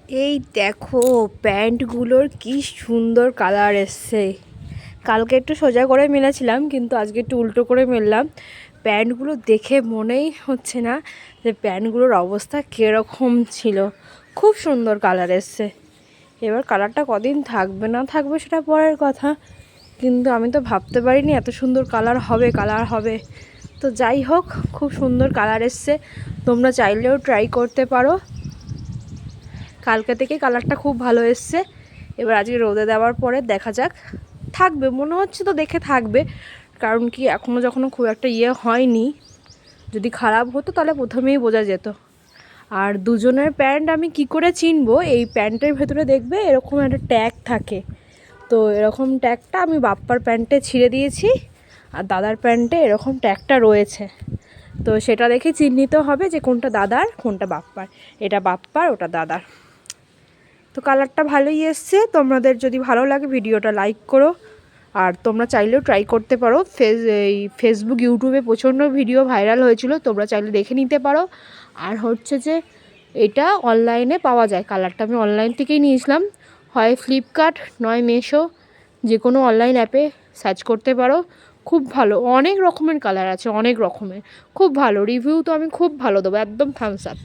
এই দেখো প্যান্টগুলোর কি সুন্দর কালার এসছে। কালকে একটু সোজা করে মেলেছিলাম, কিন্তু আজকে একটু উল্টো করে মেললাম। প্যান্টগুলো দেখে মনেই হচ্ছে না যে প্যান্টগুলোর অবস্থা কীরকম ছিল। খুব সুন্দর কালার এসছে। এবার কালারটা কদিন থাকবে না থাকবে সেটা পরের কথা, কিন্তু আমি তো ভাবতে পারিনি এত সুন্দর কালার হবে। তো যাই হোক, খুব সুন্দর কালার এসছে। তোমরা চাইলেও ট্রাই করতে পারো। কালকে থেকে কালারটা খুব ভালো এসছে। এবার আজকে রোদে দেওয়ার পরে দেখা যাক, থাকবে মনে হচ্ছে তো, দেখে থাকবে। কারণ কি যখনও খুব একটা হয়নি। যদি খারাপ হতো তাহলে প্রথমেই বোঝা যেত। আর দুজনের প্যান্ট আমি কি করে চিনবো, এই প্যান্টের ভেতরে দেখবে এরকম একটা ট্যাগ থাকে। তো এরকম ট্যাগটা আমি বাপ্পার প্যান্টে ছিঁড়ে দিয়েছি, আর দাদার প্যান্টে এরকম ট্যাগটা রয়েছে। তো সেটা দেখে চিহ্নিত হবে যে কোনটা দাদার কোনটা বাপ্পার। এটা বাপ্পার, ওটা দাদার। তো কালারটা ভালোই এসছে। তোমাদের যদি ভালো লাগে ভিডিওটা লাইক করো। আর তোমরা চাইলেও ট্রাই করতে পারো। এই ফেসবুক ইউটিউবে প্রচণ্ড ভিডিও ভাইরাল হয়েছিল, তোমরা চাইলে দেখে নিতে পারো। আর হচ্ছে যে এটা অনলাইনে পাওয়া যায়। কালারটা আমি অনলাইন থেকেই নিয়েছিলাম, হয় ফ্লিপকার্ট নয় মিশো, যে কোনো অনলাইন অ্যাপে সার্চ করতে পারো। খুব ভালো, অনেক রকমের কালার আছে, অনেক রকমের। খুব ভালো রিভিউ তো আমি খুব ভালো দেবো, একদম থামস আপ।